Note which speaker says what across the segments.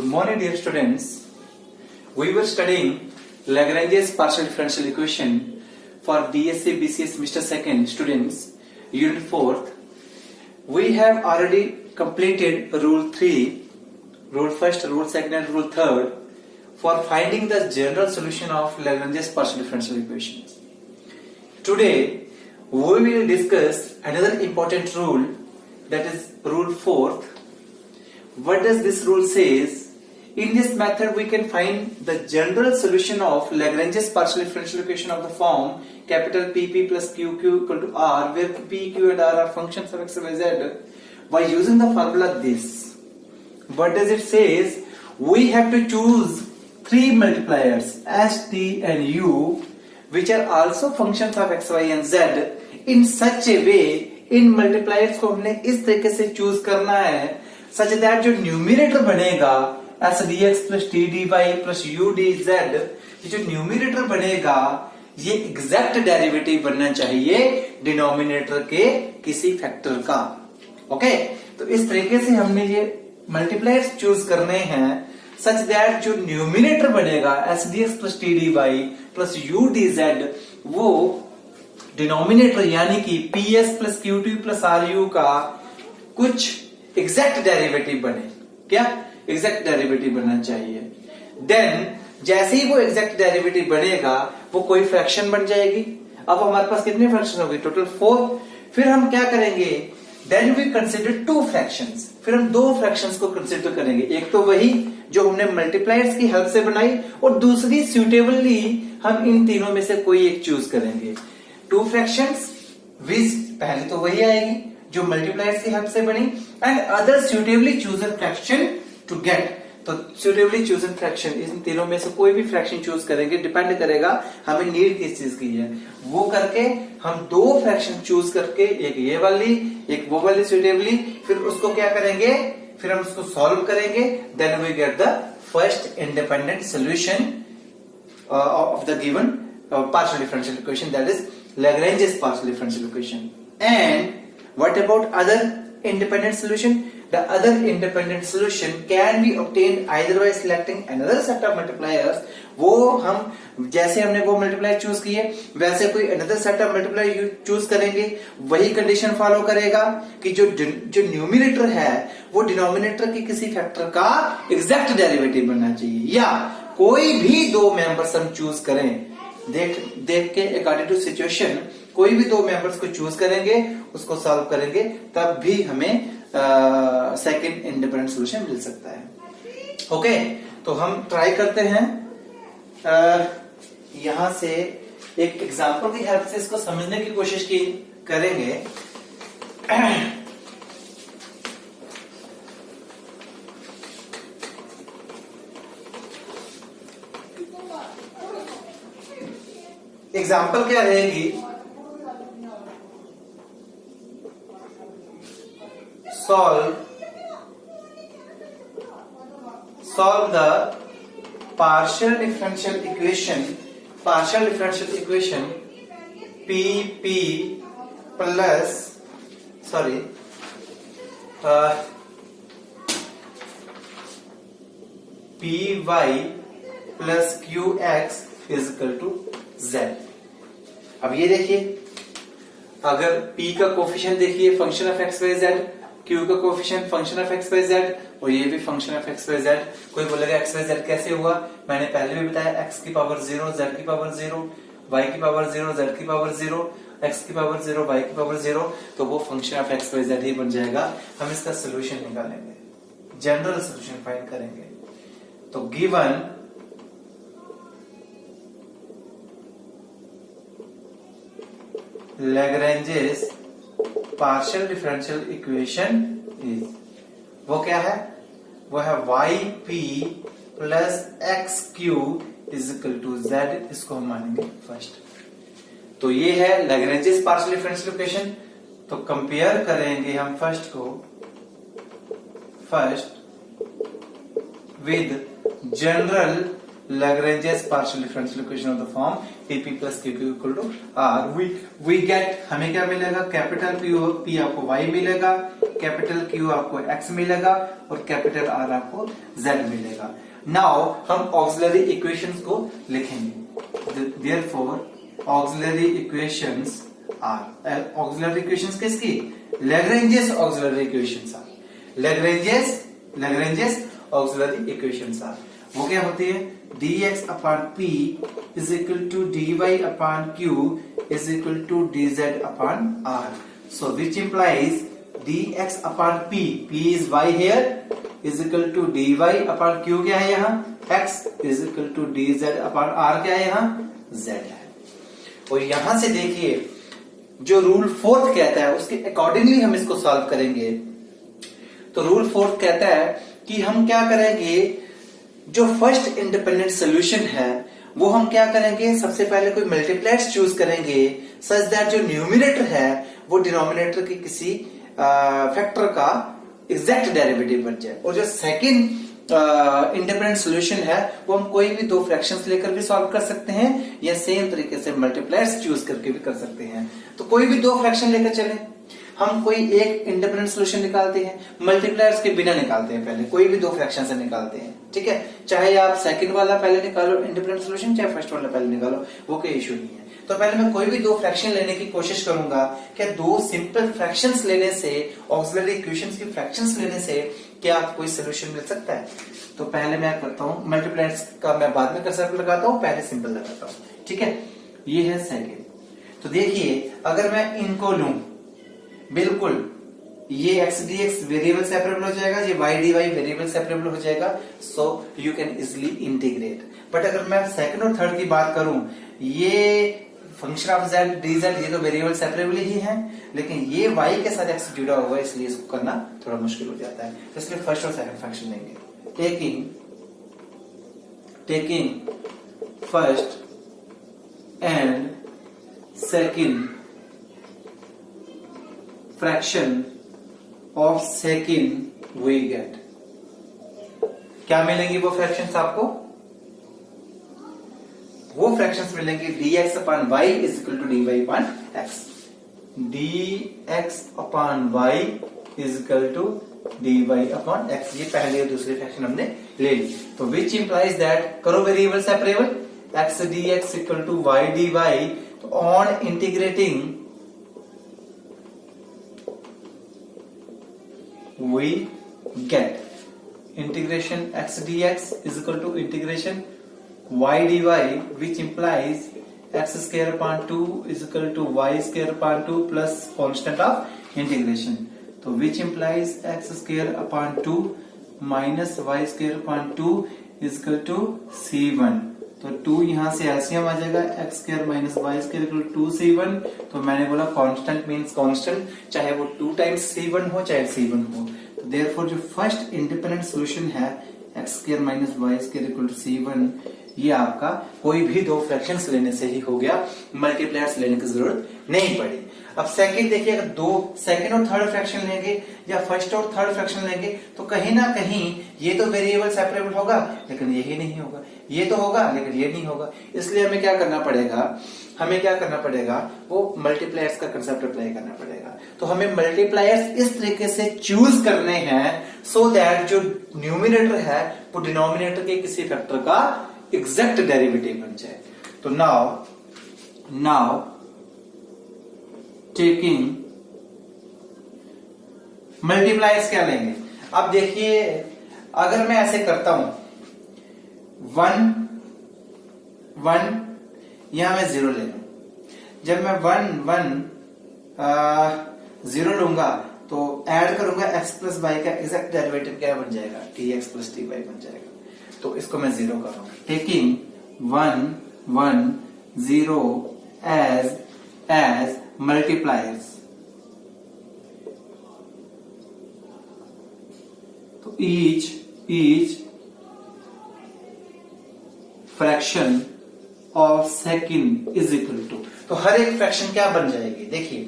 Speaker 1: morning, dear students. We were studying Lagrange's partial differential equation for BSc BCS semester 2nd students, unit 4th. We have already completed rule 3, rule 1st, rule 2nd and rule 3rd for finding the general solution of Lagrange's partial differential equations. Today, we will discuss another important rule, that is rule 4th. What does this rule says? In this method, we can find the general solution of Lagrange's partial differential equation of the form capital PP plus QQ equal to R, where P, Q and R are functions of x, y, z, by using the formula this. What does it says? We have to choose three multipliers S, T and U, which are also functions of x, y and z, in such a way, इन multipliers को हमने इस तरीके से choose करना है such that जो numerator बनेगा s d x plus t d Y plus u d z, ये जो न्यूमिनेटर बनेगा ये एग्जैक्ट डेरिवेटिव बनना चाहिए डिनोमिनेटर के किसी फैक्टर का. ओके, तो इस तरीके से हमने ये मल्टीप्लायर्स चूज करने हैं सच दैट जो न्यूमिनेटर बनेगा s d x plus t d Y plus u d z वो डिनोमिनेटर यानी कि p s plus q t plus r u का कुछ एग्जैक्ट डेरिवेटिव बने. क्या एग्जैक्ट डेरिवेटिव बनना चाहिए. देन जैसे ही वो एग्जैक्ट डेरिवेटिव बनेगा वो कोई फ्रैक्शन बन जाएगी. अब हमारे पास कितने फ्रैक्शन हो गए? टोटल 4. फिर हम क्या करेंगे? Then we consider two fractions. फिर हम दो फ्रैक्शंस को कंसिडर करेंगे. एक तो वही जो हमने मल्टीप्लायर्स की हेल्प से बनाई और दूसरी सुटेबली हम इन तीनों में से कोई एक चूज करेंगे. टू फ्रैक्शंस विच पहले तो वही आएगी जो मल्टीप्लायर्स की हेल्प से बनी and other suitably chosen fraction to get. तो सुटेबली चूजन फ्रैक्शन इन तीनों में से कोई भी फ्रैक्शन चूज करेंगे, डिपेंड करेगा हमें नीड किस चीज की है. वो करके हम दो फ्रैक्शन चूज करके एक ये वाली एक वो वाली सुटेबली, फिर उसको क्या करेंगे? फिर हम उसको सॉल्व करेंगे. Then we get the first independent solution of the given partial differential equation, that is Lagrange's partial differential equation. And what about other independent solution? The other independent solution can be obtained either by selecting another set of multipliers. वो हम जैसे हमने वो multiplier choose किए वैसे कोई another set of multiplier choose करेंगे. वही कंडीशन फॉलो करेगा कि जो न्यूमिनेटर है वो डिनोमिनेटर के किसी फैक्टर का एग्जैक्ट डेरिवेटिव बनना चाहिए, या कोई भी दो मेंबर्स हम चूज करें. देख के अकॉर्डिंग टू सिचुएशन कोई भी दो मेंबर्स को चूज करेंगे, उसको सॉल्व करेंगे, तब भी हमें सेकंड इंडिपेंडेंट सॉल्यूशन मिल सकता है. ओके, तो हम ट्राई करते हैं यहां से एक एग्जांपल की हेल्प से इसको समझने की कोशिश की करेंगे. एग्जाम्पल क्या रहेगी? Solve the partial differential equation PP plus PY plus QX is equal to Z. अब ये देखिए, अगर P का कोफिशिएंट देखिए function of x Y z, Q का coefficient function of x Y z और ये भी function of x Y z. कोई बोलेगा एक्स वाई जेड कैसे हुआ? मैंने पहले भी बताया x की पावर 0, z की पावर 0, y की पावर 0, z की पावर 0, x की पावर 0, y की पावर 0. तो वो function of x Y Z ही बन जाएगा. हम इसका सोल्यूशन निकालेंगे, जनरल सोल्यूशन फाइंड करेंगे. तो given Lagrange's partial differential equation is, वो क्या है? वो है yp plus xq is equal to z. इसको हम मानेंगे फर्स्ट. तो ये है Lagrange's partial differential equation. तो कंपेयर करेंगे हम first with general Lagrange's partial differential equation of the form Pp plus Qq equal to R. We get, हमें क्या मिलेगा, कैपिटल P आपको y मिलेगा, कैपिटल Q आपको x मिलेगा और कैपिटल R आपको z मिलेगा. नाउ हम ऑक्सिलरी इक्वेशंस को लिखेंगे. Therefore auxiliary equations are, auxiliary equations किसकी, Lagrange's auxiliary equations are. Lagrange's auxiliary equations are. वो क्या होती है, dx upon p is equal to dy upon q is equal to dz upon r. So which implies dx upon p is y here is equal to dy upon q क्या है यहाँ, x is equal to dz upon r क्या है यहाँ, z है. और यहां से देखिए जो रूल फोर्थ कहता है उसके अकॉर्डिंगली हम इसको सॉल्व करेंगे. तो रूल फोर्थ कहता है कि हम क्या करेंगे, जो फर्स्ट इंडिपेंडेंट सोल्यूशन है वो हम क्या करेंगे, सबसे पहले कोई मल्टीप्लायर्स चूज करेंगे सच दैट जो न्यूमिनेटर है वो डिनोमिनेटर के किसी फैक्टर का एग्जैक्ट डेरिवेटिव बन जाए. और जो सेकंड इंडिपेंडेंट सोल्यूशन है वो हम कोई भी दो फ्रैक्शंस लेकर भी सॉल्व कर सकते हैं या सेम तरीके से मल्टीप्लायर्स चूज करके भी कर सकते हैं. तो कोई भी दो फ्रैक्शन लेकर चलें, हम कोई एक इंडिपेंडेंट सोल्यूशन निकालते हैं, मल्टीप्लायर्स के बिना निकालते हैं, पहले कोई भी दो फ्रैक्शन से निकालते हैं. ठीक है, चाहे आप सेकंड वाला पहले निकालो इंडिपेंडेंट सोल्यूशन, चाहे फर्स्ट वाला पहले निकालो, वो कोई इश्यू नहीं है. तो पहले मैं कोई भी दो फ्रैक्शन लेने की कोशिश करूंगा. क्या दो सिंपल फ्रैक्शंस लेने से, ऑक्सिलरी इक्वेशंस की फ्रैक्शंस लेने से क्या आपको कोई सोल्यूशन मिल सकता है? तो पहले मैं करता हूं, मल्टीप्लायर्स का मैं बाद में कर्सर लगाता हूं, पहले सिंपल लगाता हूं. ठीक है, ये है सेकंड. तो देखिए अगर मैं इनको लूं, बिल्कुल ये x dx वेरिएबल सेपरेबल हो जाएगा, ये y dy वेरिएबल सेपरेबल हो जाएगा. So you can easily integrate. But अगर मैं सेकंड और थर्ड की बात करूं, ये फंक्शन ऑफ z dz ये तो वेरिएबल सेपरेबल ही है, लेकिन ये y के साथ x जुड़ा हुआ है इसलिए इसको करना थोड़ा मुश्किल हो जाता है. तो इसलिए फर्स्ट और सेकंड फंक्शन लेंगे. Taking first and second fraction of second we get, क्या मिलेंगी वो फ्रैक्शंस आपको, वो फ्रैक्शंस मिलेंगे dx upon y is equal to dy upon x. dx upon y is equal to dy upon x. ये पहले और दूसरे फ्रैक्शन हमने ले ली. तो विच इंप्लाइज दैट, करो variable separable, x dx equal to y dy. तो on integrating we get integration x dx is equal to integration y dy, which implies x square upon 2 is equal to y square upon 2 plus constant of integration. तो which implies x square upon 2 minus y square upon 2 is equal to c1. तो 2 यहां से LCM आ जाएगा, x square minus Y square equal to c1. तो मैंने बोला constant means constant, चाहे वो 2 टाइम्स c1 हो चाहे c1 हो. तो देयरफॉर जो फर्स्ट इंडिपेंडेंट सॉल्यूशन है x square minus Y square equal to c1, ये आपका कोई भी दो फ्रैक्शंस लेने से ही हो गया, मल्टीप्लायर्स लेने की जरूरत नहीं पड़ी. अब सेकंड देखिए, अगर दो सेकंड और थर्ड फ्रैक्शन लेंगे या फर्स्ट और थर्ड फ्रैक्शन लेंगे तो कहीं ना कहीं ये तो वेरिएबल सेपरेबल होगा लेकिन यही नहीं होगा, ये तो होगा लेकिन ये नहीं होगा. इसलिए हमें क्या करना पड़ेगा, वो मल्टीप्लायर्स का कंसेप्ट अप्लाई करना पड़ेगा. तो हमें मल्टीप्लायर्स इस तरीके से चूज करने हैं सो दैट जो न्यूमिनेटर है वो डिनोमिनेटर के किसी फैक्टर का एग्जैक्ट डेरिवेटिव बन जाए. तो नाउ टेकिंग मल्टीप्लायर्स क्या लेंगे. अब देखिए अगर मैं ऐसे करता हूं 1 यहां मैं 0 ले लूं, जब मैं 0 लूंगा तो ऐड करूंगा x प्लस वाई का एग्जैक्ट डेरिवेटिव क्या बन जाएगा, dx प्लस dy बन जाएगा. तो इसको मैं 0 कर रहा हूं. टेकिंग 1 0 एज मल्टीप्लायर्स, तो each fraction of second is equal to, तो हर एक फ्रैक्शन क्या बन जाएगी, देखिए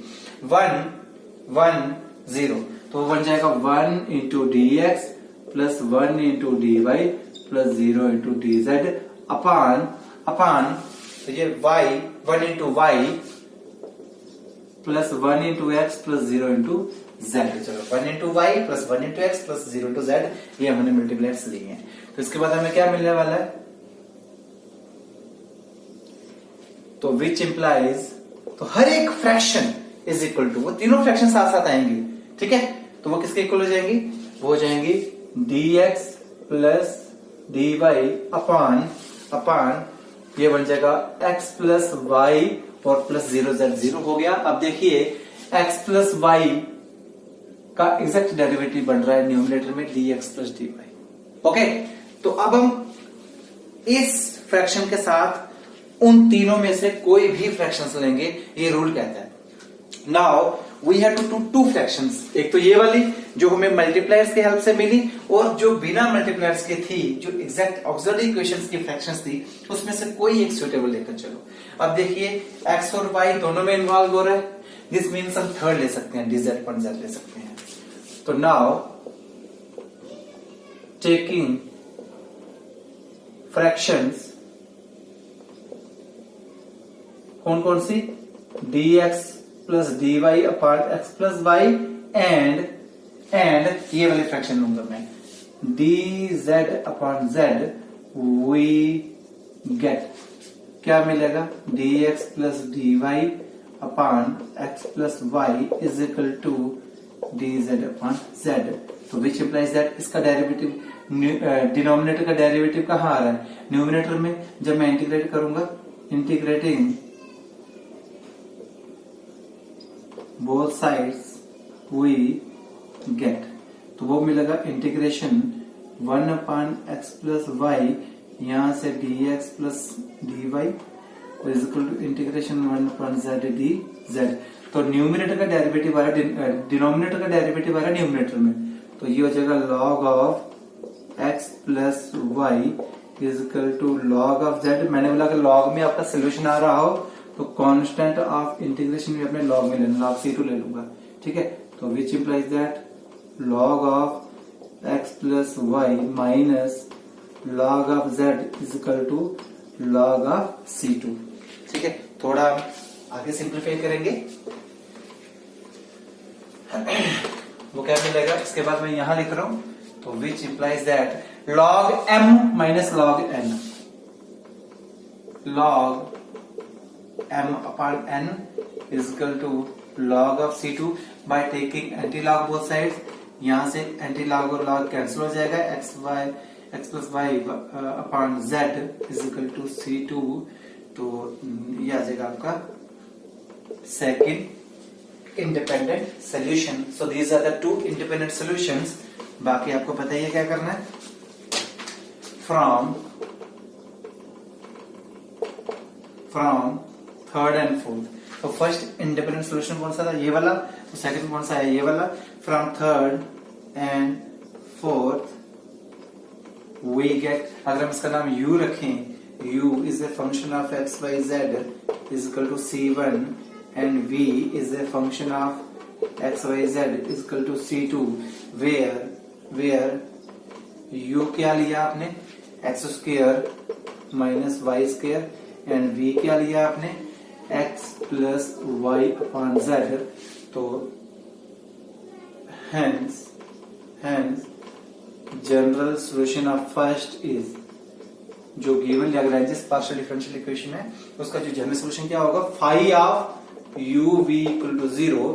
Speaker 1: 1 0, तो बन जाएगा 1 into D x plus 1 into D Y plus 0 into D Z upon तो ये y 1 into Y plus 1 into X plus 0 into Z. चलो 1 into Y plus 1 into X plus 0 into Z, ये हमने मल्टीप्लायर्स लिए हैं। तो इसके बाद हमें क्या मिलने वाला है, तो विच इंप्लाइज, तो हर एक फ्रैक्शन इज इक्वल टू, वो तीनों फ्रैक्शन साथ साथ आएंगी, ठीक है, तो वो किसके इक्वल हो जाएंगी, वो हो जाएंगी dx प्लस dy अपान ये बन जाएगा x प्लस वाई और प्लस 0 z 0 हो गया। अब देखिए x प्लस वाई का एग्जैक्ट डेरिवेटिव बन रहा है न्यूमरेटर में dx प्लस dy। ओके, तो अब हम इस फ्रैक्शन के साथ उन तीनों में से कोई भी फ्रैक्शंस लेंगे, ये रूल कहता है। Now we have to do two fractions, एक तो ये वाली जो हमें मल्टीप्लायर्स की हेल्प से मिली, और जो बिना मल्टीप्लायर्स की थी, जो एग्जैक्ट ऑक्सिलरी इक्वेशंस की फ्रैक्शंस थी, उसमें से कोई एक सुटेबल लेकर चलो। अब देखिए x और y दोनों में इन्वॉल्व हो रहा है, दिस मीन्स हम थर्ड ले सकते हैं, dz अपॉन z ले सकते हैं। तो नाउ टेकिंग फ्रैक्शंस कौन कौन सी, dx plus dy upon x plus y and ये वाली फ्रैक्शन लूंगा मैं, dz upon z, we get क्या मिलेगा, dx plus dy upon x plus y is equal to dz upon z। तो विच इंप्लाइज दैट, इसका डेरिवेटिव डिनोमिनेटर का derivative कहाँ आ रहा है, न्यूमिनेटर में। जब मैं इंटीग्रेट करूंगा, integrating both sides we get, तो वो मिलेगा integration 1 upon x plus y, यहां से dx प्लस dy और is equal to integration 1 upon z dz। तो न्यूमिनेटर का डेरिवेटिव आ रहा है, डिनोमिनेटर का डेरिवेटिव आ रहा है न्यूमिनेटर में, तो ये हो जाएगा log of x plus y is equal to log of z। मैंने बोला कि log में आपका सोल्यूशन आ रहा हो तो कांस्टेंट ऑफ इंटीग्रेशन भी अपने log में लेना, log c2 ले लूंगा, ठीक है। तो which implies that log of x plus y minus log of z is equal to log of c2, ठीक है। थोड़ा आगे सिंप्लीफाई करेंगे, वो क्या मिलेगा, इसके बाद मैं यहां लिख रहा हूं, तो which implies that log m minus log n, log m upon n is equal to log of c2 by taking anti-log both sides। यहां से anti-log और log कैंसिल हो जाएगा, x plus y upon z is equal to c2। तो ये आ जाएगा आपका second independent solution. So these are the two independent solutions. बाकी आपको पता ही है क्या करना है, फ्रॉम थर्ड एंड फोर्थ। तो फर्स्ट इंडिपेंडेंट सोल्यूशन कौन सा था, ये वाला, तो सेकंड कौन सा है, ये वाला। From third and fourth we get, अगर हम इसका नाम u रखें, u is a function of x y z is equal to c1 and v is a function of x y z is equal to c2 where u क्या लिया आपने, x square minus Y square and v क्या लिया आपने, x plus Y upon z। तो hence general solution of first is, जो given Lagrange's partial differential equation है उसका जो जनरल सॉल्यूशन क्या होगा, phi of u v equal to 0,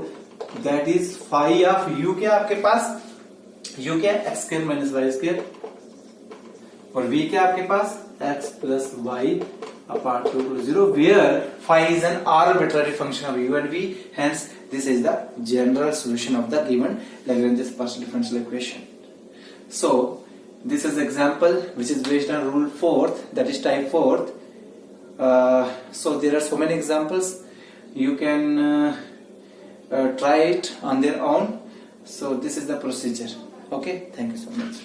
Speaker 1: that is phi of u क्या आपके पास, u क्या X square minus Y square, और v क्या आपके पास x plus Y upon 2 to 0, where phi is an arbitrary function of u and v. Hence, this is the general solution of the given Lagrange's partial differential equation. So, this is example which is based on rule 4th, that is type 4th. So there are so many examples. You can try it on their own. So this is the procedure. Okay, thank you so much.